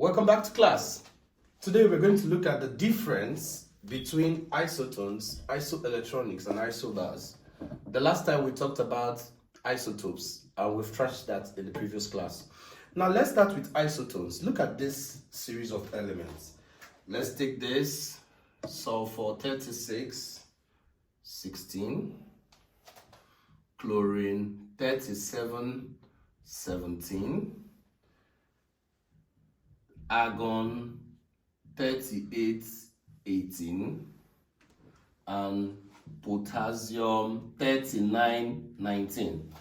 Welcome back to class. Today we're going to look at the difference between isotones, isoelectronics, and isobars. The last time we talked about isotopes, and we've trashed that in the previous class. Now let's start with isotones. Look at this series of elements. Let's take this sulfur 36, 16, chlorine 37, 17, argon 38, 18, and potassium 39, 19.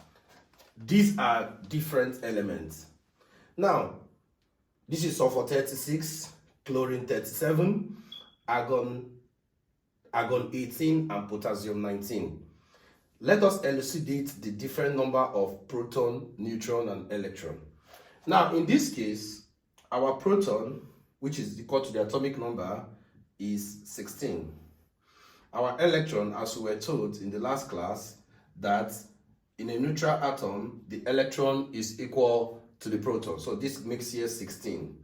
These are different elements. Now, this is sulfur 36, chlorine 37, argon 18, and potassium 19. Let us elucidate the different number of proton, neutron, and electron. Now, in this case, our proton, which is equal to the atomic number, is 16. Our electron, as we were told in the last class, that in a neutral atom, the electron is equal to the proton. So this makes here 16.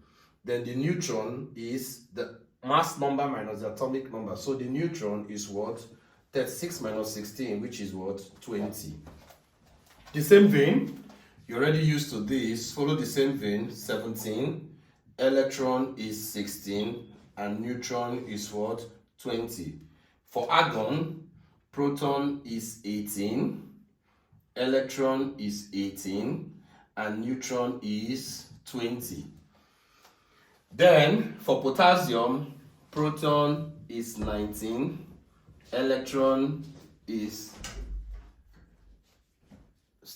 Then the neutron is the mass number minus the atomic number. So the neutron is what? 36 minus 16, which is what? 20. The same vein, you're already used to this. Follow the same vein, 17. Electron is 16 and neutron is what? 20. For argon, proton is 18, electron is 18, and neutron is 20. Then for potassium, proton is 19, electron is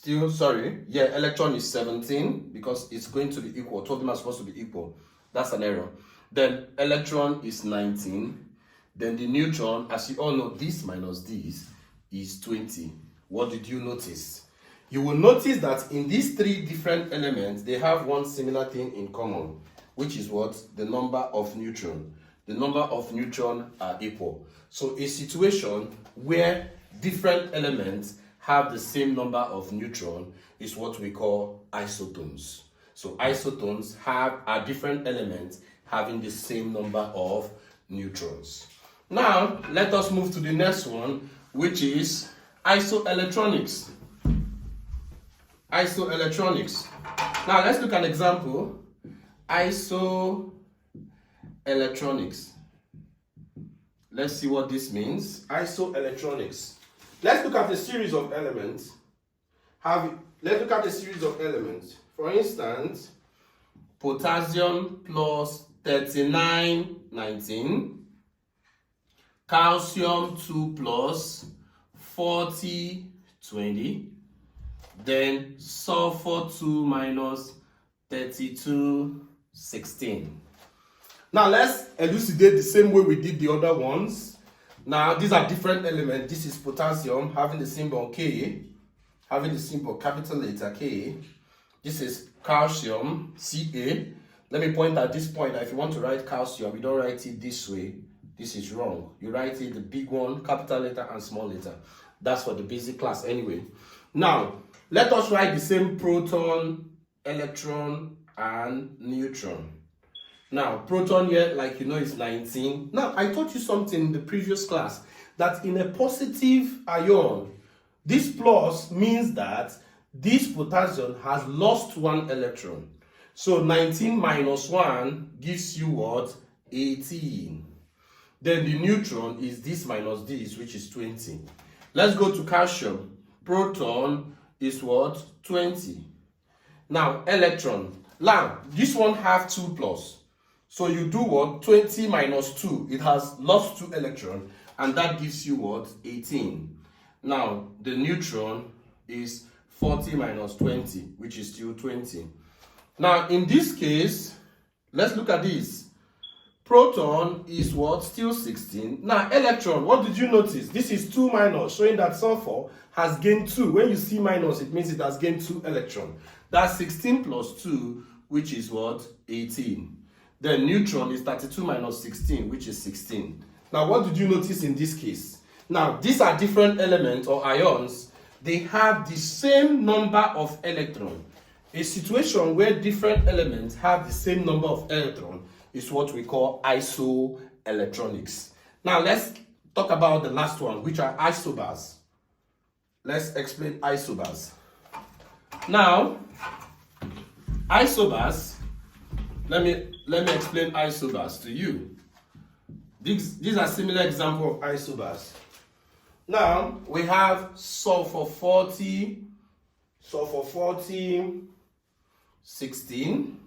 electron is 17 because it's going to be equal. Two of them are supposed to be equal. That's an error. Then electron is 19. Then the neutron, as you all know, this minus this is 20. What did you notice? You will notice that in these three different elements, they have one similar thing in common, which is what? The number of neutron. The number of neutron are equal. So a situation where different elements have the same number of neutron is what we call isotones. So isotones are different elements having the same number of neutrons. Now, let us move to the next one, which is isoelectronics. Isoelectronics. Now, let's look at an example. Isoelectronics. Let's see what this means. Isoelectronics. Let's look at a series of elements. Let's look at a series of elements. For instance, potassium plus 39, 19. Calcium 2 plus 40, 20. Then sulfur 2 minus 32, 16. Now let's elucidate the same way we did the other ones. Now these are different elements. This is potassium having the symbol K, having the symbol capital letter K. This is calcium, Ca. Let me point at this point that if you want to write calcium, you don't write it this way. This is wrong. You write it the big one, capital letter and small letter. That's for the basic class anyway. Now, let us write the same proton, electron, and neutron. Now, proton here, like you know, is 19. Now, I taught you something in the previous class, that in a positive ion, this plus means that this potassium has lost one electron. So 19 minus 1 gives you what? 18. Then the neutron is this minus this, which is 20. Let's go to calcium. Proton is what? 20. Now, electron. Now, this one have 2 plus. So you do what? 20 minus 2. It has lost 2 electrons, and that gives you what? 18. Now, the neutron is 40 minus 20, which is still 20. Now, in this case, let's look at this. Proton is what? Still 16. Now, electron, what did you notice? This is 2 minus, showing that sulfur has gained 2. When you see minus, it means it has gained 2 electrons. That's 16 plus 2, which is what? 18. Then neutron is 32 minus 16, which is 16. Now, what did you notice in this case? Now, these are different elements or ions. They have the same number of electrons. A situation where different elements have the same number of electrons is what we call isoelectronics. Now let's talk about the last one, which are isobars. Let's explain isobars. Now, isobars, let me explain isobars to you. These are similar examples of isobars. Now, we have sulfur 40, 16,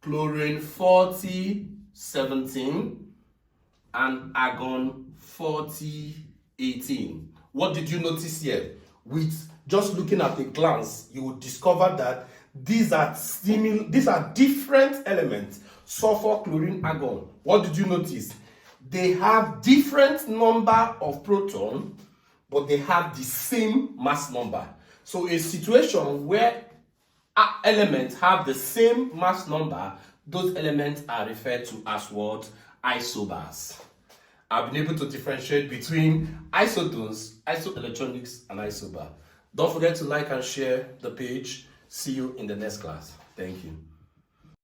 chlorine 40, 17, and argon 40, 18. What did you notice here? With just looking at a glance, you will discover that these are different elements. Sulfur, chlorine, argon. What did you notice? They have different number of protons, but they have the same mass number. So a situation where elements have the same mass number, those elements are referred to as what? Isobars. I've been able to differentiate between isotones, isoelectronics, and isobar. Don't forget to like and share the page. See you in the next class. Thank you.